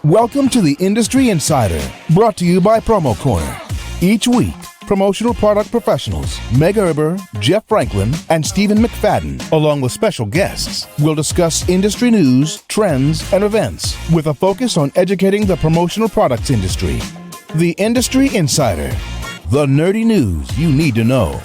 Welcome to the Industry Insider, brought to you by PromoCorner. Each week, promotional product professionals Meg Erber, Jeff Franklin, and Stephen McFadden, along with special guests, will discuss industry news, trends, and events with a focus on educating the promotional products industry. The Industry Insider, the nerdy news you need to know.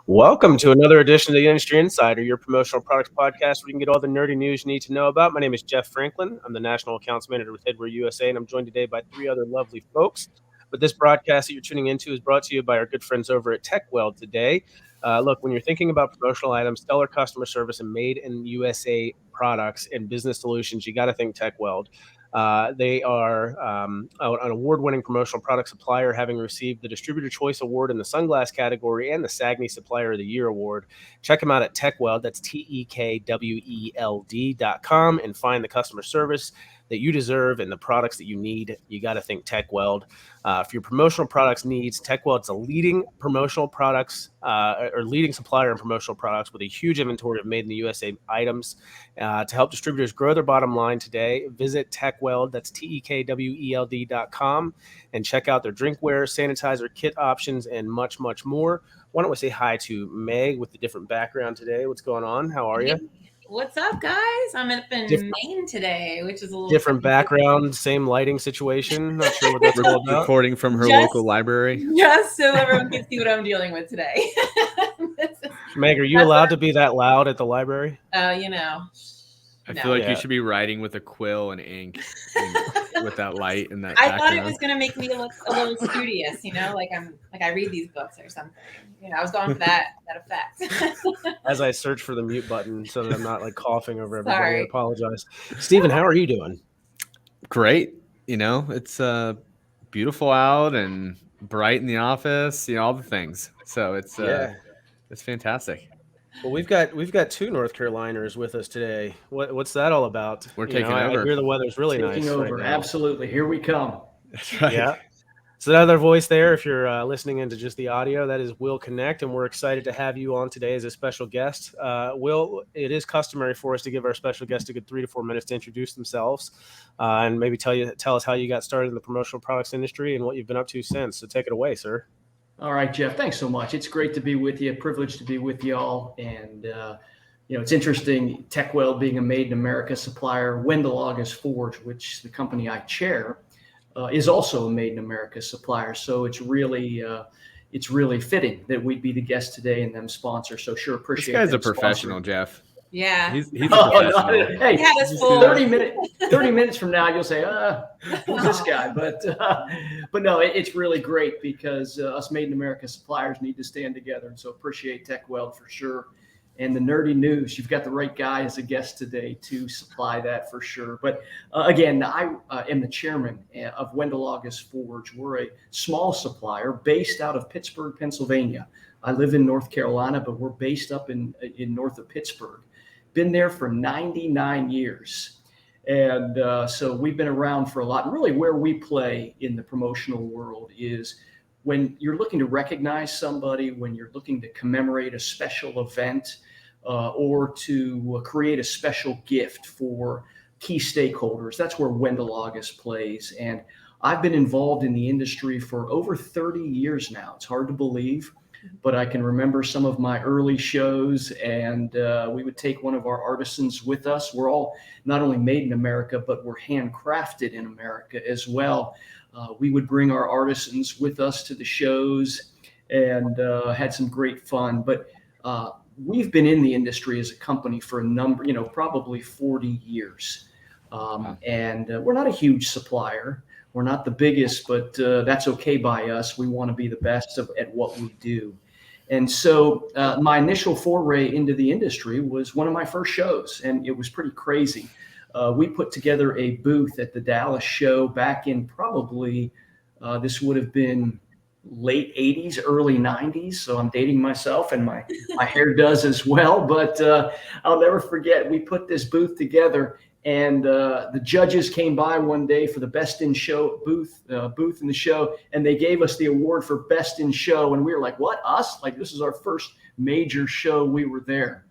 Welcome to another edition of the Industry Insider, your promotional products podcast where you can get all the nerdy news you need to know about. My name is Jeff Franklin. I'm the National Accounts Manager with Headwear USA, and I'm joined today by three other lovely folks. But this broadcast that you're tuning into is brought to you by our good friends over at TechWeld today. Look, when you're thinking about promotional items, stellar customer service, and made in USA products and business solutions, you got to think TechWeld. They are an award-winning promotional product supplier, having received the Distributor Choice Award in the sunglass category and the SAGNY Supplier of the Year Award. Check them out at TechWeld, that's TEKWELD.com, and find the customer service that you deserve and the products that you need. You got to think TechWeld. For your promotional products needs, TechWeld's a leading promotional products or leading supplier in promotional products with a huge inventory of made in the USA items. To help distributors grow their bottom line today, visit TechWeld, that's TEKWELD.com, and check out their drinkware, sanitizer, kit options, and much, much more. Why don't we say hi to Meg with the different background today? What's going on? How are you? What's up, guys? I'm up in Maine today, which is a little different background, same lighting situation. Not sure what that's all about. Recording from her local library. Just so everyone can see what I'm dealing with today. Meg, are you allowed to be that loud at the library? I feel like you should be writing with a quill and ink with that light and that. I thought it was going to make me look a little studious, like I read these books or something. I was going for that effect. As I search for the mute button so that I'm not coughing over everybody. Sorry. I apologize. Stephen, how are you doing? Great. It's beautiful out and bright in the office. All the things. So it's fantastic. Well, we've got two North Caroliners with us today. What's that all about? We're taking over. I hear the weather's really nice. Taking over, right, absolutely. Here we come. That's right. Yeah. So that other voice there, if you're listening into just the audio, that is Will Knecht, and we're excited to have you on today as a special guest. Will, it is customary for us to give our special guest a good 3 to 4 minutes to introduce themselves and maybe tell us how you got started in the promotional products industry and what you've been up to since. So take it away, sir. All right, Jeff, thanks so much. It's great to be with you, privileged to be with y'all. And, it's interesting, TechWeld being a made in America supplier, Wendall August Forge, which the company I chair, is also a made in America supplier. So it's really fitting that we'd be the guest today and them sponsor. So sure, appreciate it. This guy's a professional, Jeff. Yeah. He's a professional. Hey, 30 minutes from now, you'll say, who's this guy? But no, it's really great because us Made in America suppliers need to stand together. And so appreciate TechWeld for sure. And the nerdy news, you've got the right guy as a guest today to supply that for sure. But again, I am the chairman of Wendall August Forge. We're a small supplier based out of Pittsburgh, Pennsylvania. I live in North Carolina, but we're based up in north of Pittsburgh. Been there for 99 years. And so we've been around for a lot. And really where we play in the promotional world is when you're looking to recognize somebody, when you're looking to commemorate a special event or to create a special gift for key stakeholders. That's where Wendall August plays. And I've been involved in the industry for over 30 years now. It's hard to believe. But I can remember some of my early shows, and we would take one of our artisans with us. We're all not only made in America, but we're handcrafted in America as well. We would bring our artisans with us to the shows and had some great fun. But we've been in the industry as a company for a number, probably 40 years. And we're not a huge supplier. We're not the biggest, but that's okay by us. We want to be the best at what we do. And so my initial foray into the industry was one of my first shows, and it was pretty crazy. We put together a booth at the Dallas show back in probably, this would have been late 80s, early 90s. So I'm dating myself, and my hair does as well. But I'll never forget, we put this booth together. And the judges came by one day for the best in show booth in the show, and they gave us the award for best in show. And we were like, "What, us? Like, this is our first major show." We were there.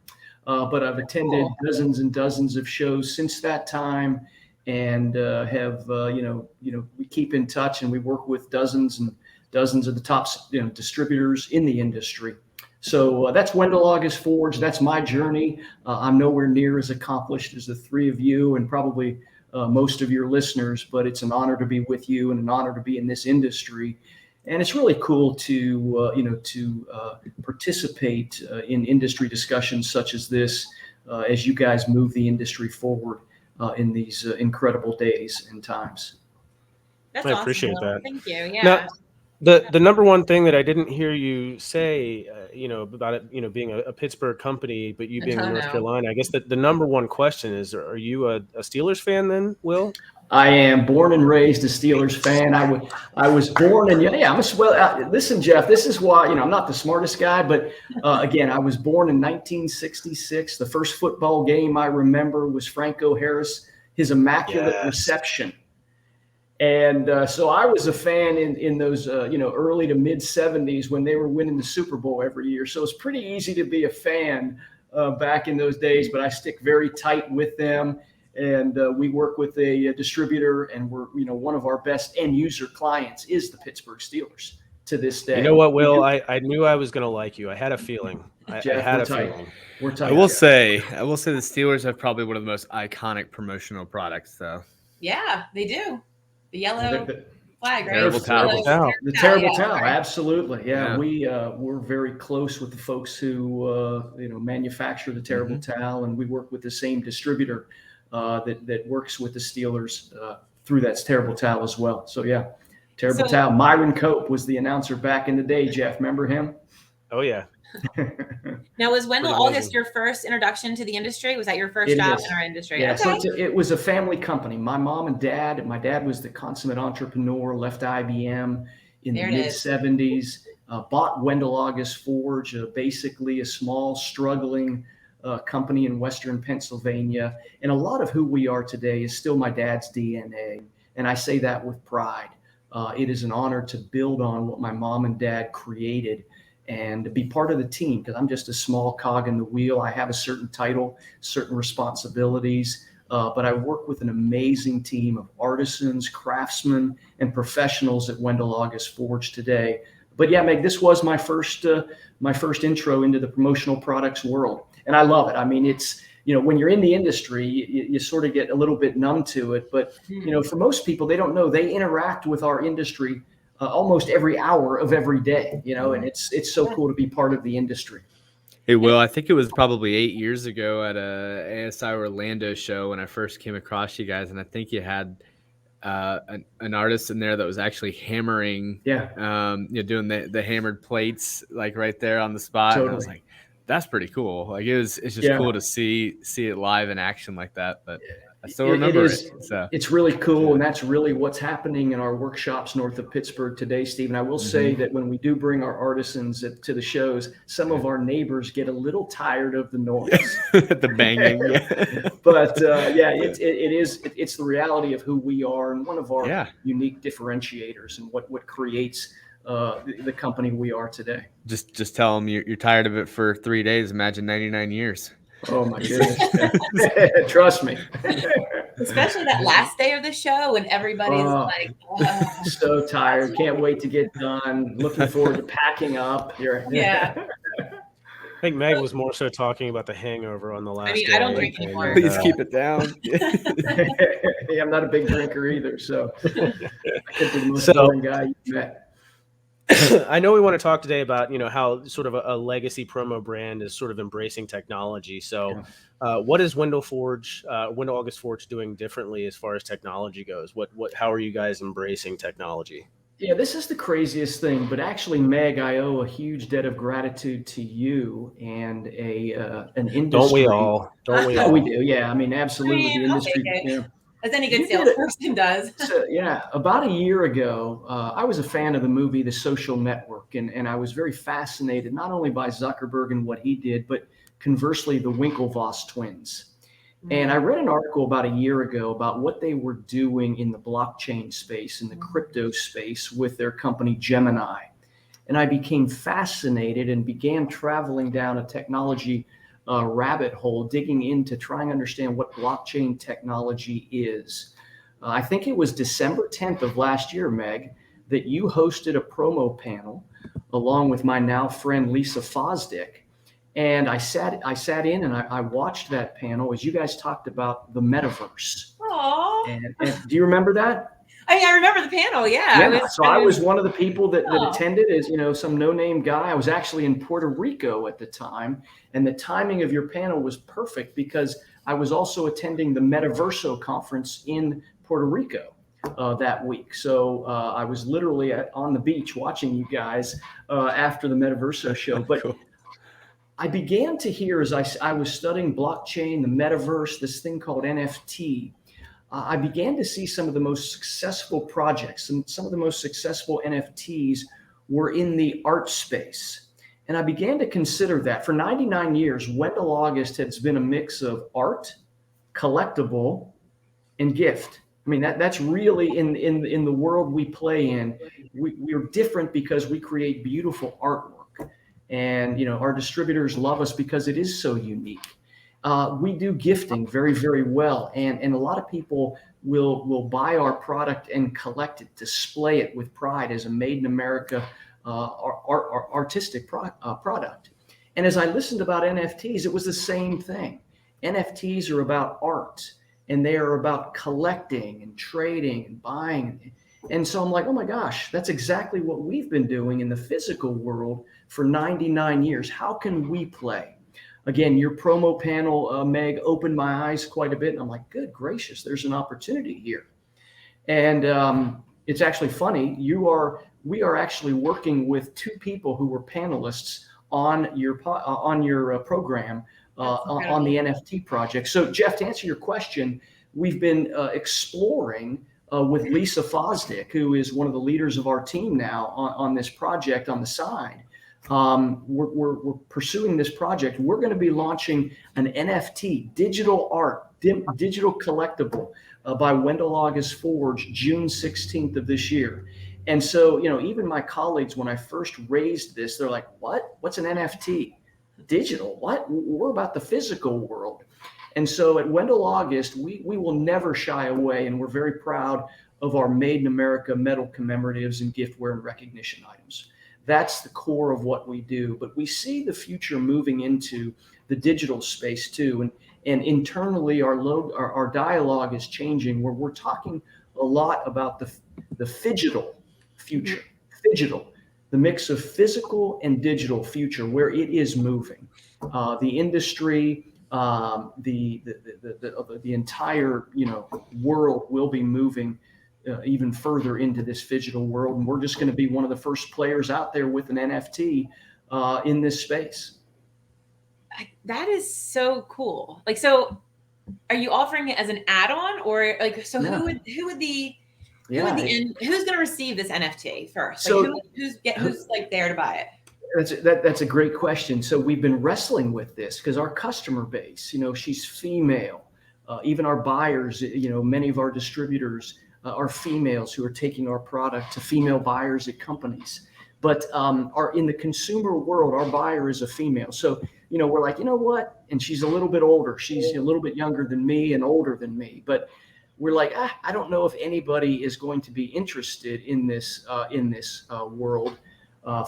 but I've attended dozens and dozens of shows since that time, and we keep in touch, and we work with dozens and dozens of the top distributors in the industry. So that's Wendall August Forge. That's my journey. I'm nowhere near as accomplished as the three of you and probably most of your listeners, but it's an honor to be with you and an honor to be in this industry. And it's really cool to participate in industry discussions such as this as you guys move the industry forward in these incredible days and times. That's I awesome, appreciate Will. that. Thank you. Yeah. Now, the number one thing that I didn't hear you say, about it, being a Pittsburgh company, but you being in North Carolina, I guess the number one question is, are you a Steelers fan then, Will? I am born and raised a Steelers fan. I was born and listen, Jeff, this is why, I'm not the smartest guy, but again, I was born in 1966. The first football game I remember was Franco Harris, his immaculate reception. And so I was a fan in those, early to mid 70s when they were winning the Super Bowl every year. So it's pretty easy to be a fan back in those days, but I stick very tight with them. And we work with a distributor, and we're, one of our best end user clients is the Pittsburgh Steelers to this day. You know what, Will? I knew I was going to like you. I had a feeling. Jeff, I had a feeling. We're tight. I will say the Steelers have probably one of the most iconic promotional products, though. Yeah, they do. The yellow flag, right? Terrible towel. The terrible towel, absolutely. Yeah, we're very close with the folks who manufacture the terrible towel, and we work with the same distributor that works with the Steelers through that terrible towel as well. So yeah, terrible towel. Myron Cope was the announcer back in the day. Jeff, remember him? Oh yeah. Now, was Wendall August your first introduction to the industry? Was that your first job in our industry? Yeah, okay. So it was a family company. My mom and dad. My dad was the consummate entrepreneur. Left IBM in the mid 70s. Bought Wendall August Forge, basically a small, struggling company in Western Pennsylvania. And a lot of who we are today is still my dad's DNA. And I say that with pride. It is an honor to build on what my mom and dad created and to be part of the team, because I'm just a small cog in the wheel. I have a certain title, certain responsibilities, but I work with an amazing team of artisans, craftsmen, and professionals at Wendall August Forge today. But yeah, Meg, this was my first intro into the promotional products world. And I love it. I mean, it's, when you're in the industry, you sort of get a little bit numb to it. But, for most people, they don't know. They interact with our industry almost every hour of every day, and it's so cool to be part of the industry. Hey, Will, I think it was probably 8 years ago at a ASI Orlando show when I first came across you guys. And I think you had an artist in there that was actually hammering, doing the hammered plates, like right there on the spot. Totally. And I was like, that's pretty cool. Like it's just cool to see it live in action like that. But I still remember it. So it's really cool, and that's really what's happening in our workshops north of Pittsburgh today, Stephen. I will say that when we do bring our artisans to the shows, some of our neighbors get a little tired of the noise, the banging. But it's the reality of who we are, and one of our unique differentiators, and what creates the company we are today. Just tell them you're tired of it for 3 days. Imagine 99 years. Oh my goodness. Trust me. Especially that last day of the show when everybody's so tired. Can't wait to get done. Looking forward to packing up. Yeah. I think Meg was more so talking about the hangover on the last day. I don't drink anymore. Please keep it down. I'm not a big drinker either, so I could be the most boring guy you met. I know we want to talk today about, how sort of a legacy promo brand is sort of embracing technology. So what is Wendall August Forge doing differently as far as technology goes? How are you guys embracing technology? Yeah, this is the craziest thing, but actually, Meg, I owe a huge debt of gratitude to you and an industry. Don't we all? Yeah, we do. Yeah, I mean, absolutely. The industry. As any good salesperson does. So, about a year ago, I was a fan of the movie The Social Network, and I was very fascinated not only by Zuckerberg and what he did, but conversely, the Winklevoss twins. And I read an article about a year ago about what they were doing in the blockchain space, in the crypto space with their company Gemini. And I became fascinated and began traveling down a technology rabbit hole digging into trying to understand what blockchain technology is. I think it was December 10th of last year, Meg, that you hosted a promo panel along with my now friend Lisa Fosdick. And I sat in and I watched that panel as you guys talked about the metaverse. Aww. And do you remember that? I remember the panel. Yeah. I was one of the people that attended as, some no-name guy. I was actually in Puerto Rico at the time. And the timing of your panel was perfect because I was also attending the Metaverso conference in Puerto Rico that week. So I was literally on the beach watching you guys after the Metaverso show. But cool. I began to hear as I was studying blockchain, the metaverse, this thing called NFT, I began to see some of the most successful projects and some of the most successful NFTs were in the art space. And I began to consider that for 99 years, Wendall August has been a mix of art, collectible, and gift. I mean, that's really in the world we play in. We're different because we create beautiful artwork. And, our distributors love us because it is so unique. We do gifting very, very well. And a lot of people will buy our product and collect it, display it with pride as a made in America artistic product. And as I listened about NFTs, it was the same thing. NFTs are about art and they are about collecting and trading and buying. And so I'm like, oh my gosh, that's exactly what we've been doing in the physical world for 99 years. How can we play? Again, your promo panel, Meg, opened my eyes quite a bit. And I'm like, good gracious, there's an opportunity here. And it's actually funny. We are actually working with two people who were panelists on your program on the NFT project. So, Jeff, to answer your question, we've been exploring with Lisa Fosdick, who is one of the leaders of our team now on this project on the side. We're pursuing this project. We're going to be launching an NFT, digital art, digital collectible by Wendall August Forge, June 16th of this year. And so, even my colleagues, when I first raised this, they're like, what? What's an NFT? Digital? What? We're about the physical world. And so at Wendall August, we will never shy away, and we're very proud of our Made in America metal commemoratives and giftware and recognition items. That's the core of what we do. But we see the future moving into the digital space too. And internally, our dialogue is changing, where we're talking a lot about the phygital future, the mix of physical and digital future, where it is moving. The industry, the entire world will be moving even further into this phygital world, and we're just going to be one of the first players out there with an NFT in this space. That is so cool. So are you offering it as an add-on, or who's going to receive this NFT first? Who's there to buy it? That's a great question. So we've been wrestling with this because our customer base, she's female. Even our buyers, many of our distributors are females who are taking our product to female buyers at companies. But in the consumer world, our buyer is a female. So, we're like, you know what? And she's a little bit older. She's a little bit younger than me and older than me. But we're like, I don't know if anybody is going to be interested in this world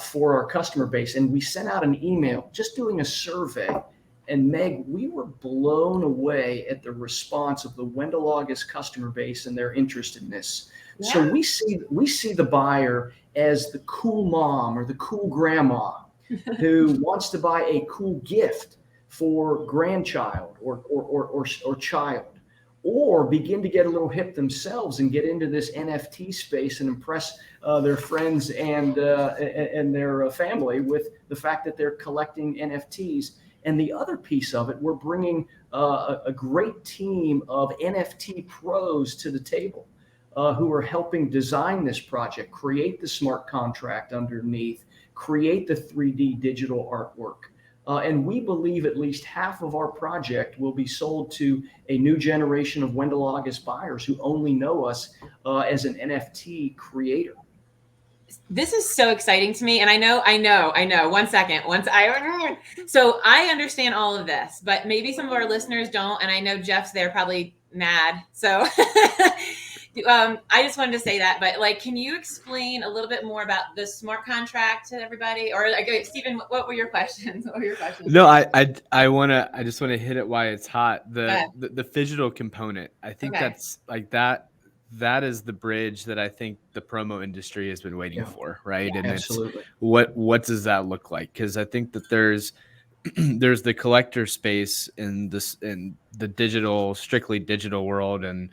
for our customer base. And we sent out an email just doing a survey. And Meg, we were blown away at the response of the Wendall August customer base and their interest in this. Yeah. So we see the buyer as the cool mom or the cool grandma who wants to buy a cool gift for grandchild or child, or begin to get a little hip themselves and get into this NFT space and impress their friends and their family with the fact that they're collecting NFTs. And the other piece of it, we're bringing a great team of NFT pros to the table who are helping design this project, create the smart contract underneath, create the 3D digital artwork. And we believe at least half of our project will be sold to a new generation of Wendall August buyers who only know us as an NFT creator. this is so exciting to me. And I know. 1 second. So I understand all of this, but maybe some of our listeners don't. And I know Jeff's there probably mad. So I just wanted to say that, but like, can you explain a little bit more about the smart contract to everybody? Or like, Stephen, what were your questions? No, I just want to hit it while it's hot. The phygital component. I think that's like that. That is the bridge that I think the promo industry has been waiting for, right? Yeah, and absolutely. It's what does that look like? Because I think that there's the collector space in the strictly digital world and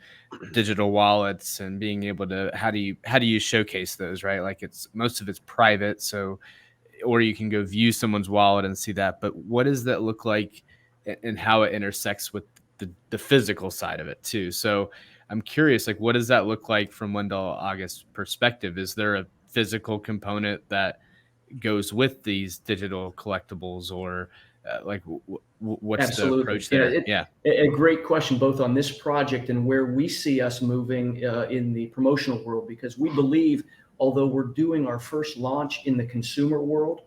digital wallets, and being able to how do you showcase those, right? Like most of it's private, so or you can go view someone's wallet and see that. But what does that look like, and how it intersects with the physical side of it too? So I'm curious, like, what does that look like from Wendall August's perspective? Is there a physical component that goes with these digital collectibles, or what's Absolutely. the approach there? A great question, both on this project and where we see us moving in the promotional world, because we believe, although we're doing our first launch in the consumer world,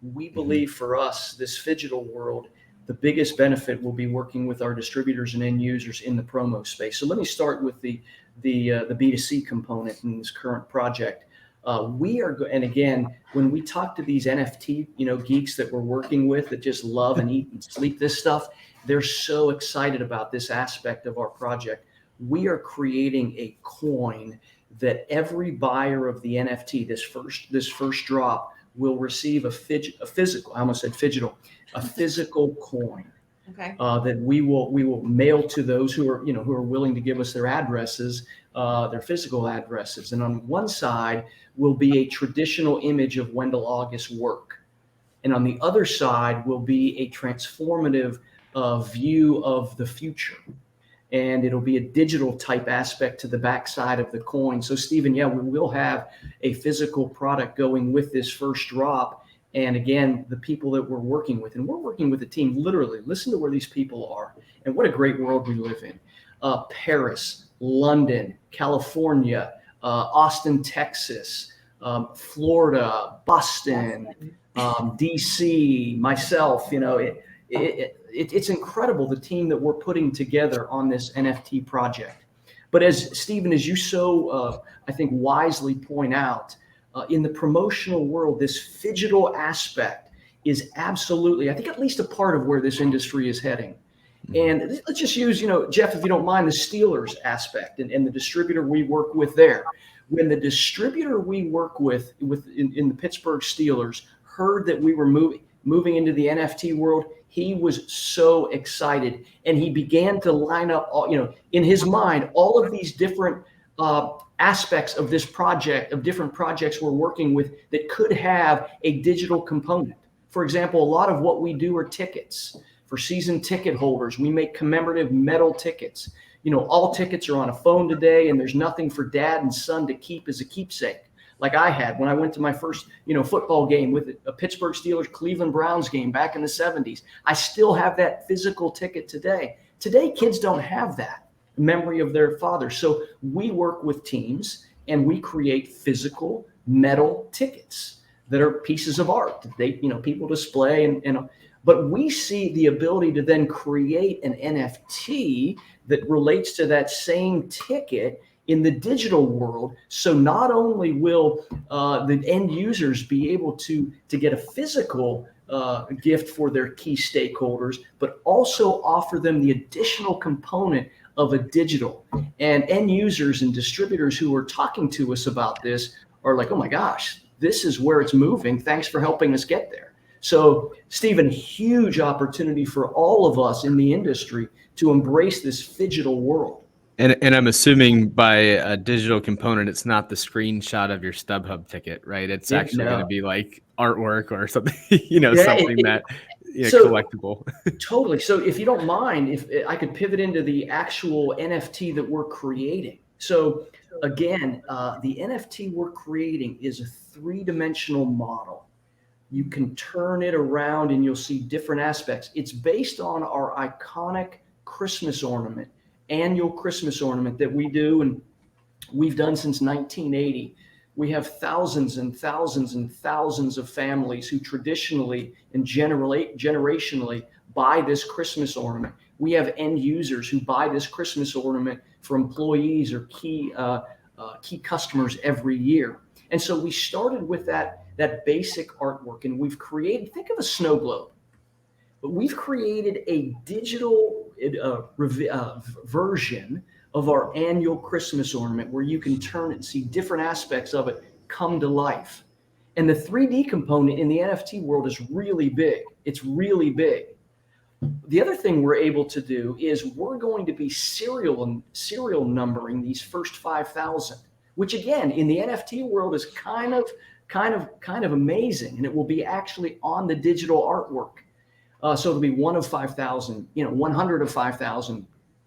we believe for us, this phygital world, the biggest benefit will be working with our distributors and end users in the promo space. So let me start with the B2C component in this current project. And again, when we talk to these NFT, geeks that we're working with that just love and eat and sleep this stuff, they're so excited about this aspect of our project. We are creating a coin that every buyer of the NFT, this first drop, will receive a physical. I almost said phygital, a physical coin. Okay. That we will mail to those who are willing to give us their addresses, their physical addresses. And on one side will be a traditional image of Wendall August's work, and on the other side will be a transformative view of the future. And it'll be a digital type aspect to the backside of the coin. So Stephen, we will have a physical product going with this first drop. And again, the people that we're working with, and we're working with a team, literally, listen to where these people are and what a great world we live in. Paris, London, California, Austin, Texas, Florida, Boston, DC, myself, it's incredible, the team that we're putting together on this NFT project. But as Stephen, as you so, I think, wisely point out, in the promotional world, this phygital aspect is absolutely, I think, at least a part of where this industry is heading. And let's just use, Jeff, if you don't mind, the Steelers aspect and the distributor we work with there. When the distributor we work with in the Pittsburgh Steelers heard that we were moving into the NFT world, he was so excited, and he began to line up, in his mind, all of these different aspects of this project, of different projects we're working with that could have a digital component. For example, a lot of what we do are tickets. For season ticket holders, we make commemorative metal tickets. All tickets are on a phone today, and there's nothing for dad and son to keep as a keepsake. Like I had when I went to my first, football game with a Pittsburgh Steelers Cleveland Browns game back in the 70s. I still have that physical ticket today. Today, kids don't have that memory of their father. So we work with teams and we create physical metal tickets that are pieces of art that they, people display but we see the ability to then create an NFT that relates to that same ticket in the digital world. So not only will the end users be able to get a physical gift for their key stakeholders, but also offer them the additional component of a digital. And end users and distributors who are talking to us about this are like, oh my gosh, this is where it's moving. Thanks for helping us get there. So, Stephen, huge opportunity for all of us in the industry to embrace this phygital world. And I'm assuming by a digital component, it's not the screenshot of your StubHub ticket, right? It's actually going to be like artwork or something, collectible. Totally. So if you don't mind, if I could pivot into the actual NFT that we're creating. So again, the NFT we're creating is a 3-dimensional model. You can turn it around and you'll see different aspects. It's based on our iconic Christmas ornament, annual Christmas ornament that we do and we've done since 1980. We have thousands and thousands and thousands of families who traditionally and generationally buy this Christmas ornament. We have end users who buy this Christmas ornament for employees or key customers every year. And so we started with that basic artwork, and we've created, think of a snow globe, but we've created a digital version of our annual Christmas ornament where you can turn it and see different aspects of it come to life. And the 3D component in the NFT world is really big. It's really big. The other thing we're able to do is we're going to be serial numbering these first 5,000, which again, in the NFT world is kind of amazing. And it will be actually on the digital artwork. So it'll be 1 of 5,000, 100 of 5,000,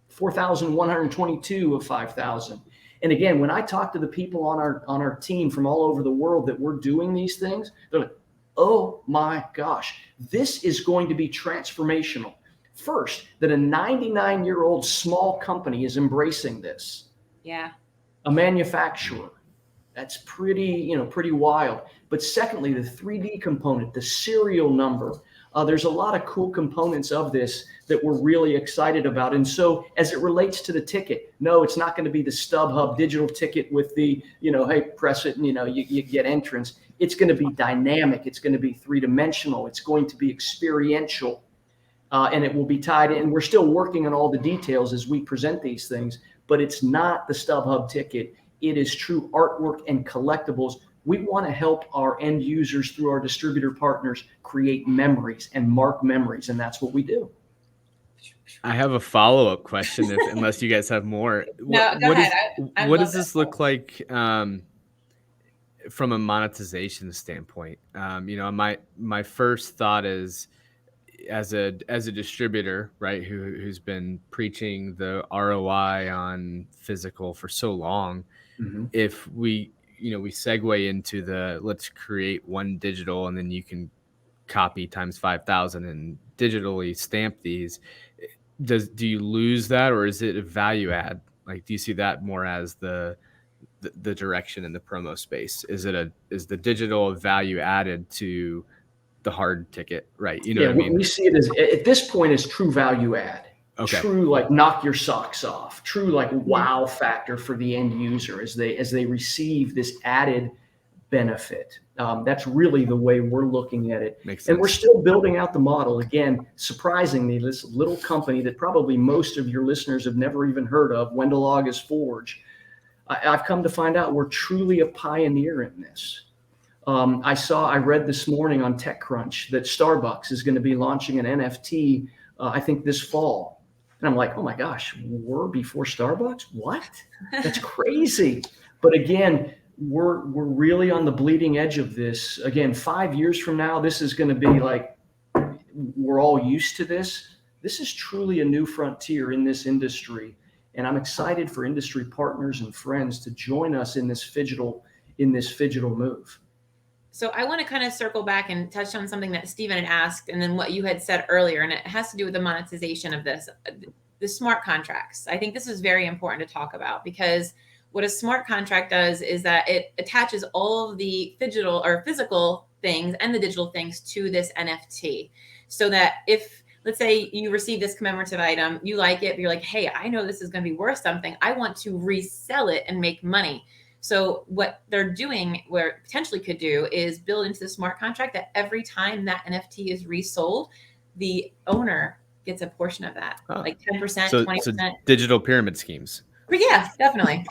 4,122 of 5,000. And again, when I talk to the people on our team from all over the world that we're doing these things, they're like, oh my gosh, this is going to be transformational. First, that a 99-year-old small company is embracing this. Yeah. A manufacturer. That's pretty wild. But secondly, the 3D component, the serial number. There's a lot of cool components of this that we're really excited about. And so as it relates to the ticket, no, it's not going to be the StubHub digital ticket with the, hey, press it and, you get entrance. It's going to be dynamic. It's going to be three-dimensional. It's going to be experiential. And it will be tied in. We're still working on all the details as we present these things, but it's not the StubHub ticket. It is true artwork and collectibles. We want to help our end users through our distributor partners create memories and mark memories, and that's what we do. I have a follow-up question, unless you guys have more. Go ahead. What does this look like from a monetization standpoint? My first thought is, as a distributor, right, who's been preaching the ROI on physical for so long, if we segue into the let's create one digital and then you can copy times 5,000 and digitally stamp these, do you lose that, or is it a value add? Like, do you see that more as the direction in the promo space? Is the digital value added to the hard ticket, right? What I mean? We see it as, at this point, as true value add. Okay. True, like knock your socks off. True, like wow factor for the end user as they receive this added benefit. That's really the way we're looking at it. Makes sense. And we're still building out the model. Again, surprisingly, this little company that probably most of your listeners have never even heard of, Wendall August Forge, I've come to find out we're truly a pioneer in this. I read this morning on TechCrunch that Starbucks is going to be launching an NFT, I think this fall. And I'm like, oh my gosh, we're before Starbucks? What? That's crazy. But again, we're really on the bleeding edge of this. Again, 5 years from now, this is going to be like, we're all used to this. This is truly a new frontier in this industry. And I'm excited for industry partners and friends to join us in this phygital move. So I want to kind of circle back and touch on something that Stephen had asked, and then what you had said earlier, and it has to do with the monetization of this, the smart contracts. I think this is very important to talk about, because what a smart contract does is that it attaches all of the physical things and the digital things to this NFT, so that if, let's say, you receive this commemorative item, you like it, but you're like, hey, I know this is going to be worth something. I want to resell it and make money. So what they're doing, where it potentially could do, is build into the smart contract that every time that NFT is resold, the owner gets a portion of that, like 10%, 20%. So digital pyramid schemes. But yeah, definitely.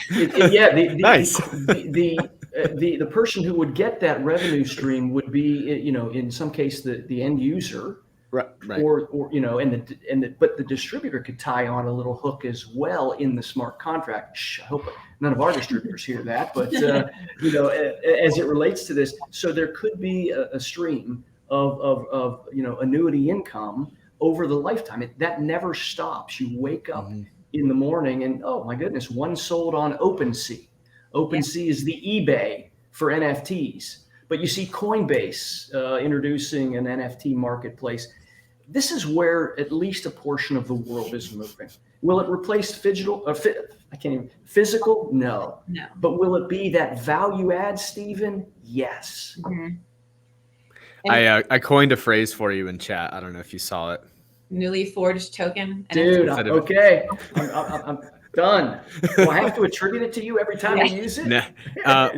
Nice. The person who would get that revenue stream would be, in some case, the end user. Right. Or but the distributor could tie on a little hook as well in the smart contract. I hope none of our distributors hear that, but as it relates to this, so there could be a stream of annuity income over the lifetime. That never stops. You wake up in the morning and, oh my goodness, one sold on OpenSea. OpenSea is the eBay for NFTs, but you see Coinbase introducing an NFT marketplace. This is where at least a portion of the world is moving. Will it replace I can't even. Physical? No. No. But will it be that value add, Stephen? Yes. Mm-hmm. I coined a phrase for you in chat. I don't know if you saw it. Newly forged token. Dude, okay. I'm done. Do I have to attribute it to you every time we use it? No, I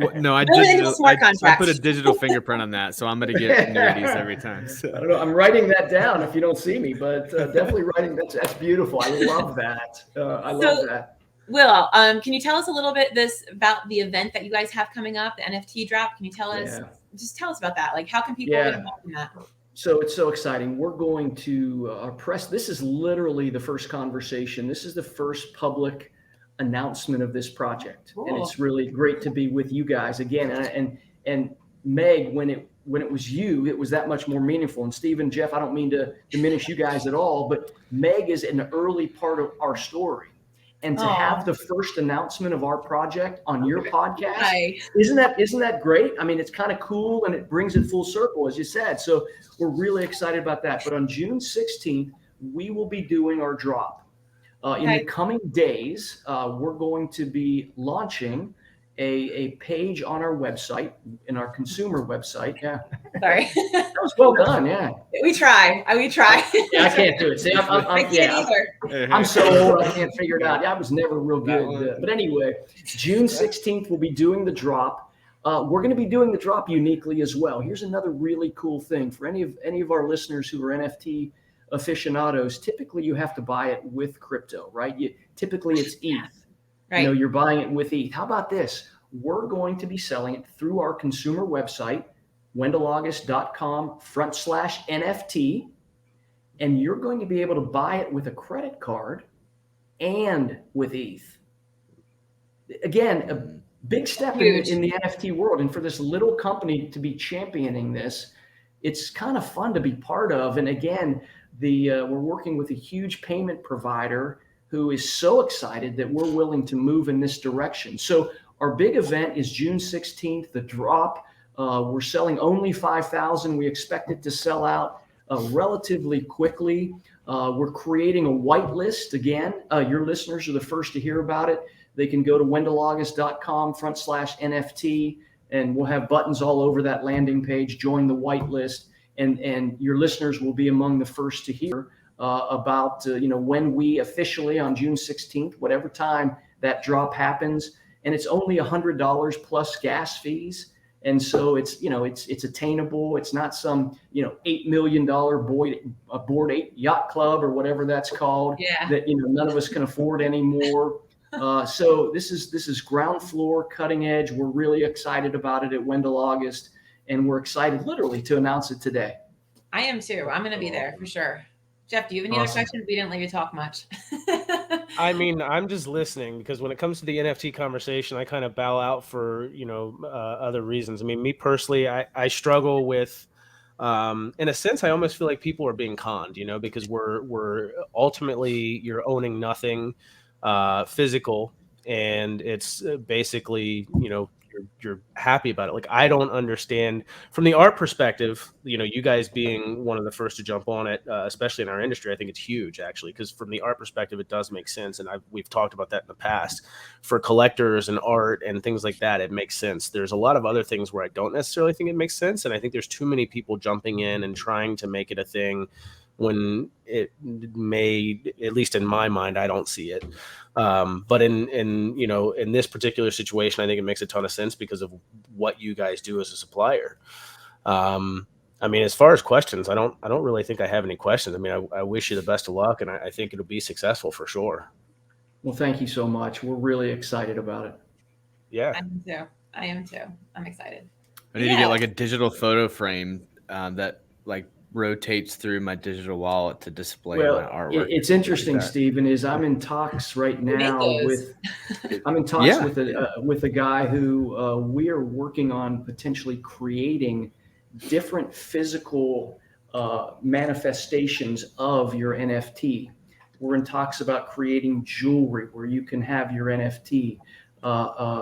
put a digital fingerprint on that, so I'm going to get nerdies every time. So. I don't know. I'm writing that down if you don't see me, but definitely writing. That's beautiful. I love that. Love that. Will, can you tell us a little bit about the event that you guys have coming up, the NFT drop? Can you tell us, just tell us about that? Like, how can people get involved in that? So it's so exciting. We're going to press. This is literally the first conversation. This is the first public announcement of this project. Cool. And it's really great to be with you guys again. And Meg, when it was you, it was that much more meaningful. And Steve and Jeff, I don't mean to diminish you guys at all, but Meg is an early part of our story. And to have the first announcement of our project on your podcast, isn't that great? I mean, it's kind of cool, and it brings it full circle, as you said. So we're really excited about that. But on June 16th, we will be doing our drop. In the coming days, we're going to be launching a page on our website, in our consumer website. Yeah. Sorry. That was well done. Yeah. We try. Yeah, I can't do it. See, I'm so old, I can't figure it out. I was never real good. But anyway, June 16th, we'll be doing the drop. We're going to be doing the drop uniquely as well. Here's another really cool thing for any of our listeners who are NFT aficionados. Typically, you have to buy it with crypto, right? Typically, it's ETH. Right. You're buying it with ETH. How about this? We're going to be selling it through our consumer website, wendallaugust.com/NFT. And you're going to be able to buy it with a credit card and with ETH. Again, a big step in the NFT world. And for this little company to be championing this, it's kind of fun to be part of. And again, we're working with a huge payment provider who is so excited that we're willing to move in this direction. So our big event is June 16th, the drop. We're selling only 5,000. We expect it to sell out relatively quickly. We're creating a white list. Again, your listeners are the first to hear about it. They can go to wendallaugust.com/NFT, and we'll have buttons all over that landing page. Join the white list, and your listeners will be among the first to hear about when we officially on June 16th, whatever time that drop happens. And it's only $100 plus gas fees. And so it's attainable. It's not some, $8 million Bored Ape Yacht Club or whatever that's called that, none of us can afford anymore. So this is ground floor, cutting edge. We're really excited about it at Wendall August, and we're excited literally to announce it today. I am too. I'm going to be there for sure. Jeff, do you have any other questions? We didn't let you talk much. I mean, I'm just listening because when it comes to the NFT conversation, I kind of bow out for, other reasons. I mean, me personally, I struggle with, in a sense, I almost feel like people are being conned, because we're ultimately, you're owning nothing physical, and it's basically, you're happy about it. Like, I don't understand from the art perspective, you guys being one of the first to jump on it, especially in our industry. I think it's huge, actually, because from the art perspective, it does make sense. And we've talked about that in the past. For collectors and art and things like that, it makes sense. There's a lot of other things where I don't necessarily think it makes sense. And I think there's too many people jumping in and trying to make it a thing when it may, at least in my mind, I don't see it. But in this particular situation, I think it makes a ton of sense because of what you guys do as a supplier. I mean, as far as questions, I don't really think I have any questions. I mean, I wish you the best of luck, and I think it'll be successful for sure. Well, thank you so much. We're really excited about it. Yeah. I am too. I'm excited. I need to get like a digital photo frame that like rotates through my digital wallet to display my artwork. It's interesting, Stephen, is I'm in talks right now with a guy who we are working on potentially creating different physical manifestations of your NFT. We're in talks about creating jewelry where you can have your NFT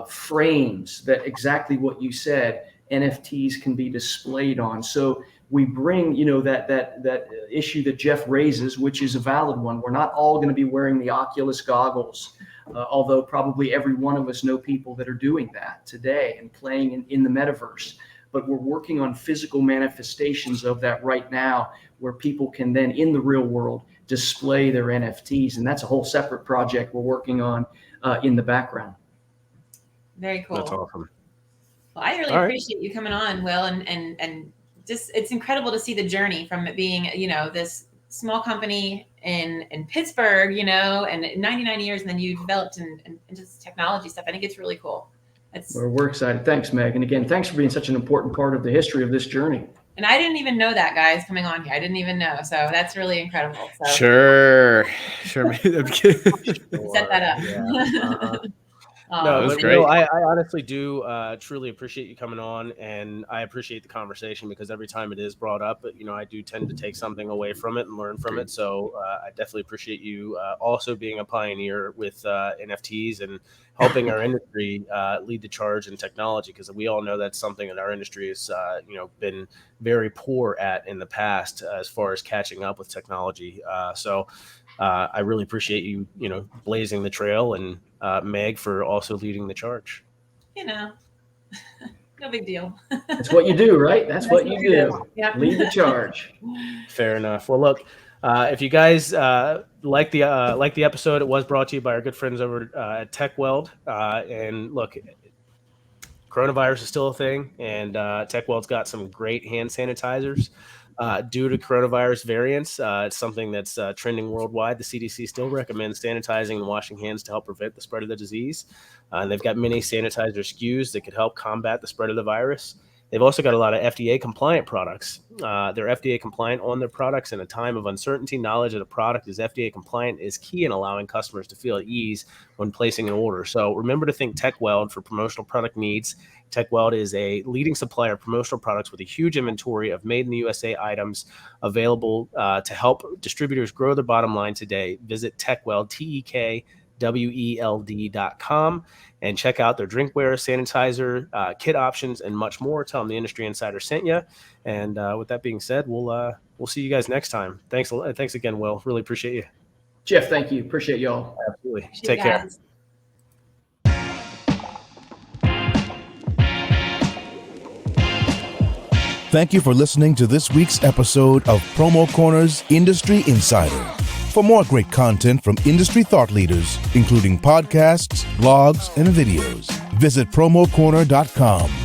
frames that exactly what you said, NFTs can be displayed on. So we bring, that issue that Jeff raises, which is a valid one. We're not all going to be wearing the Oculus goggles. although probably every one of us know people that are doing that today and playing in the metaverse. But we're working on physical manifestations of that right now, where people can then, in the real world, display their NFTs. And that's a whole separate project we're working on in the background. Very cool. That's awesome. Well, I really appreciate you coming on, Will, and just it's incredible to see the journey from it being, this small company in Pittsburgh, and 99 years, and then you developed into this technology stuff. I think it's really cool. We're excited. Thanks, Meg. And again, thanks for being such an important part of the history of this journey. And I didn't even know that, guys, coming on here. I didn't even know. So that's really incredible. So. Sure. Set that up. Yeah. No, it was great. I honestly do truly appreciate you coming on, and I appreciate the conversation, because every time it is brought up, I do tend to take something away from it and learn from it. So I definitely appreciate you also being a pioneer with NFTs and helping our industry lead the charge in technology, because we all know that's something that our industry has been very poor at in the past as far as catching up with technology. So I really appreciate you, blazing the trail, and Meg for also leading the charge. No big deal. That's what you do, right? That's what you do. Yeah. Lead the charge. Fair enough. Well, look, if you guys like the episode, it was brought to you by our good friends over at TechWeld. And look, coronavirus is still a thing, and TechWeld's got some great hand sanitizers. Due to coronavirus variants, it's something that's trending worldwide. The CDC still recommends sanitizing and washing hands to help prevent the spread of the disease. And they've got many sanitizer SKUs that could help combat the spread of the virus. They've also got a lot of FDA compliant products. They're FDA compliant on their products. In a time of uncertainty, knowledge that a product is FDA compliant is key in allowing customers to feel at ease when placing an order. So remember to think TechWeld for promotional product needs. TechWeld is a leading supplier of promotional products with a huge inventory of made in the USA items available to help distributors grow their bottom line today. Visit TechWeld, TechWeld.com, and check out their drinkware, sanitizer, kit options, and much more. Tell them the Industry Insider sent you. And with that being said, we'll see you guys next time. Thanks again, Will. Really appreciate you. Jeff, thank you. Appreciate y'all. Absolutely. Take care. Thank you for listening to this week's episode of Promo Corner's Industry Insider. For more great content from industry thought leaders, including podcasts, blogs, and videos, visit promocorner.com.